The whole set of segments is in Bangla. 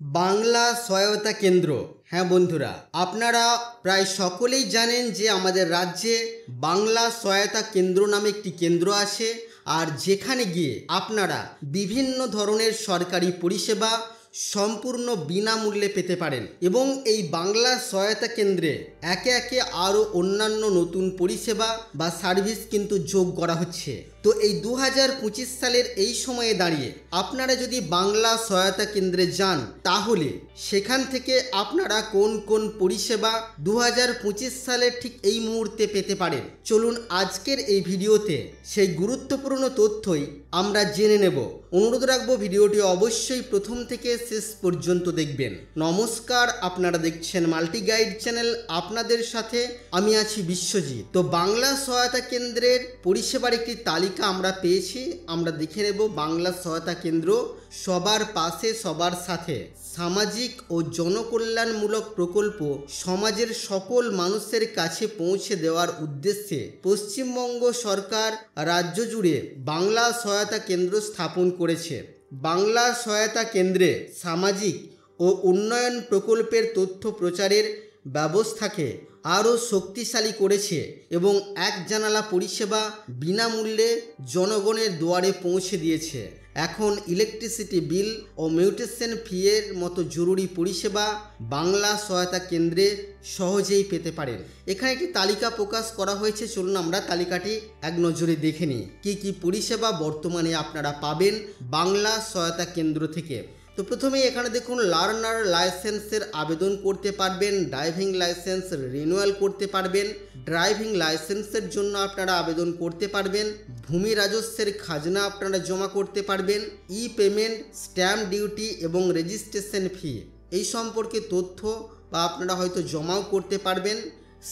বাংলা সহায়তা কেন্দ্র। হ্যাঁ বন্ধুরা, আপনারা প্রায় সকলেই জানেন যে আমাদের রাজ্যে বাংলা সহায়তা কেন্দ্র নামে একটি কেন্দ্র আছে, আর যেখানে গিয়ে আপনারা বিভিন্ন ধরনের সরকারি পরিষেবা সম্পূর্ণ বিনামূল্যে পেতে পারেন। এবং এই বাংলা সহায়তা কেন্দ্রে একে একে আরও অন্যান্য নতুন পরিষেবা বা সার্ভিস কিন্তু যোগ করা হচ্ছে। তো এই 2025 সালের এই সময়ে দাঁড়িয়ে আপনারা যদি বাংলা সহায়তা কেন্দ্রে যান, তাহলে সেখান থেকে আপনারা কোন কোন পরিষেবা 2025 সালের ঠিক এই মুহূর্তে পেতে পারেন, চলুন আজকের এই ভিডিওতে সেই গুরুত্বপূর্ণ তথ্যই আমরা জেনে নেব। অনুরোধ রাখবো ভিডিওটি অবশ্যই প্রথম থেকে শেষ পর্যন্ত দেখবেন। নমস্কার, আপনারা দেখছেন মাল্টি গাইড চ্যানেল, আপনাদের সাথে আমি আছি বিশ্বজিৎ। তো বাংলা সহায়তা কেন্দ্রের পরিষেবার একটি তালিকা আমরা পেয়েছি, আমরা দেখে নেব। বাংলা সহায়তা কেন্দ্র সবার পাশে সবার সাথে সামাজিক ও জনকল্যাণমূলক প্রকল্প সমাজের সকল মানুষের কাছে পৌঁছে দেওয়ার উদ্দেশ্যে পশ্চিমবঙ্গ সরকার রাজ্য জুড়ে বাংলা সহায়তা কেন্দ্র স্থাপন করেছে। বাংলা সহায়তা কেন্দ্রে সামাজিক ও উন্নয়ন প্রকল্পের তথ্য প্রচারের ব্যবস্থাকে আরও শক্তিশালী করেছে এবং এক জানালা পরিষেবা বিনামূল্যে জনগণের দুয়ারে পৌঁছে দিয়েছে। এখন ইলেকট্রিসিটি বিল ও মিউটেশন ফিয়ের মতো জরুরি পরিষেবা বাংলা সহায়তা কেন্দ্রে সহজেই পেতে পারেন। এখানে একটি তালিকা প্রকাশ করা হয়েছে, চলুন আমরা তালিকাটি এক নজরে দেখে নিই কী কী পরিষেবা বর্তমানে আপনারা পাবেন বাংলা সহায়তা কেন্দ্র থেকে। তো প্রথমেই এখানে দেখুন, লার্নার লাইসেন্সের আবেদন করতে পারবেন, ড্রাইভিং লাইসেন্স রিনিউয়াল করতে পারবেন, ড্রাইভিং লাইসেন্সের জন্য আপনারা আবেদন করতে পারবেন, ভূমি রাজস্বের খাজনা আপনারা জমা করতে পারবেন, ই পেমেন্ট, স্ট্যাম্প ডিউটি এবং রেজিস্ট্রেশন ফি এই সম্পর্কে তথ্য বা আপনারা হয়তো জমাও করতে পারবেন।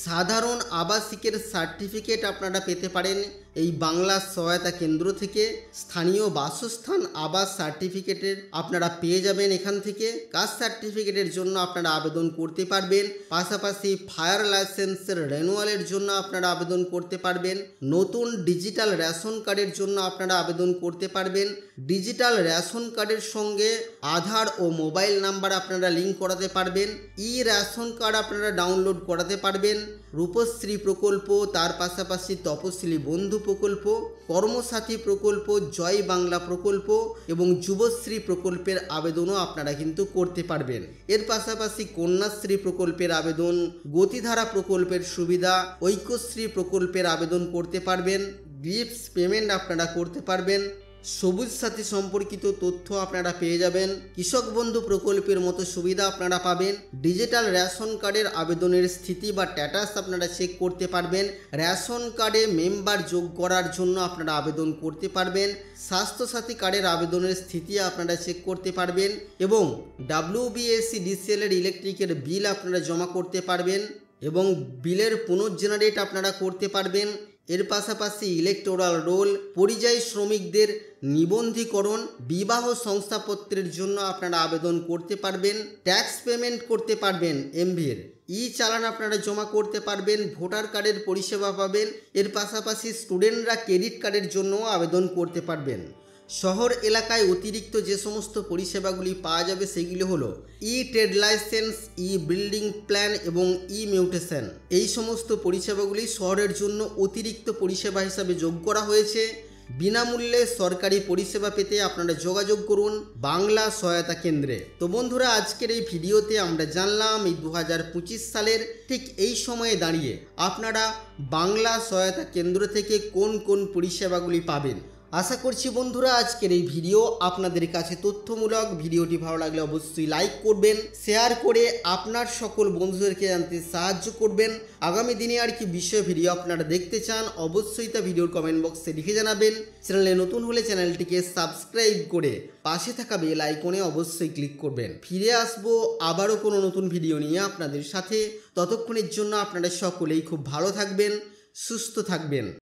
সাধারণ আবাসিকের সার্টিফিকেট আপনারা পেতে পারেন এই বাংলা সহায়তা কেন্দ্র থেকে। স্থানীয় বাসস্থান আবাস সার্টিফিকেটের আপনারা পেয়ে যাবেন এখান থেকে। কাস্ট সার্টিফিকেটের জন্য আপনারা আবেদন করতে পারবেন। পাশাপাশি ফায়ার লাইসেন্সের রেনুয়ালের জন্য আপনারা আবেদন করতে পারবেন। নতুন ডিজিটাল রেশন কার্ডের জন্য আপনারা আবেদন করতে পারবেন। ডিজিটাল রেশন কার্ডের সঙ্গে আধার ও মোবাইল নাম্বার আপনারা লিঙ্ক করাতে পারবেন। ই রেশন কার্ড আপনারা ডাউনলোড করাতে পারবেন। রূপশ্রী প্রকল্প, তার পাশাপাশি তপশিলি বন্ধু প্রকল্প, কর্মসাথী প্রকল্প, জয় বাংলা প্রকল্প এবং যুবশ্রী প্রকল্পের আবেদনও আপনারা কিন্তু করতে পারবেন। এর পাশাপাশি কন্যাশ্রী প্রকল্পের আবেদন, গতিধারা প্রকল্পের সুবিধা, ঐক্যশ্রী প্রকল্পের আবেদন করতে পারবেন। গিফটস পেমেন্ট আপনারা করতে পারবেন। সবুজ সাথী সম্পর্কিত তথ্য আপনারা পেয়ে যাবেন। কৃষক বন্ধু প্রকল্পের মতো সুবিধা আপনারা পাবেন। ডিজিটাল রেশন কার্ডের আবেদনের স্থিতি বা স্ট্যাটাস আপনারা চেক করতে পারবেন। রেশন কার্ডে মেম্বার যোগ করার জন্য আপনারা আবেদন করতে পারবেন। স্বাস্থ্যসাথী কার্ডের আবেদনের স্থিতি আপনারা চেক করতে পারবেন এবং WBSC-DCL এর ইলেকট্রিকের বিল আপনারা জমা করতে পারবেন এবং বিলের পুনর্জেনারেট আপনারা করতে পারবেন। এর পাশাপাশি ইলেকটোরাল রোল, পরিযায়ী শ্রমিকদের নিবন্ধীকরণ, বিবাহ শংসাপত্রের জন্য আপনারা আবেদন করতে পারবেন। ট্যাক্স পেমেন্ট করতে পারবেন এমভির, ই চালান আপনারা জমা করতে পারবেন। ভোটার কার্ডের পরিষেবা পাবেন। এর পাশাপাশি স্টুডেন্টরা ক্রেডিট কার্ডের জন্যও আবেদন করতে পারবেন। শহর এলাকায় অতিরিক্ত যে সমস্ত পরিষেবাগুলি পাওয়া যাবে সেগুলি হলো ই ট্রেড লাইসেন্স, ই বিল্ডিং প্ল্যান এবং ই মিউটেশন। এই সমস্ত পরিষেবাগুলি শহরের জন্য অতিরিক্ত পরিষেবা হিসাবে যোগ করা হয়েছে। বিনামূল্যে সরকারি পরিষেবা পেতে আপনারা যোগাযোগ করুন বাংলা সহায়তা কেন্দ্রে। তো বন্ধুরা, আজকের এই ভিডিওতে আমরা জানলাম এই 2025 সালের ঠিক এই সময়ে দাঁড়িয়ে আপনারা বাংলা সহায়তা কেন্দ্র থেকে কোন কোন পরিষেবাগুলি পাবেন। আশা করছি বন্ধুরা আজকের এই ভিডিও আপনাদের কাছে তথ্যমূলক। ভিডিওটি ভালো লাগলে অবশ্যই লাইক করবেন, শেয়ার করে আপনার সকল বন্ধুদেরকে জানতে সাহায্য করবেন। আগামী দিনে আর কি বিষয় ভিডিও আপনারা দেখতে চান অবশ্যই তা ভিডিওর কমেন্ট বক্সে লিখে জানাবেন। চ্যানেলে নতুন হলে চ্যানেলটিকে সাবস্ক্রাইব করে পাশে থাকা বেল আইকনে অবশ্যই ক্লিক করবেন। ফিরে আসবো আবারও কোনো নতুন ভিডিও নিয়ে আপনাদের সাথে। ততক্ষণের জন্য আপনারা সকলেই খুব ভালো থাকবেন, সুস্থ থাকবেন।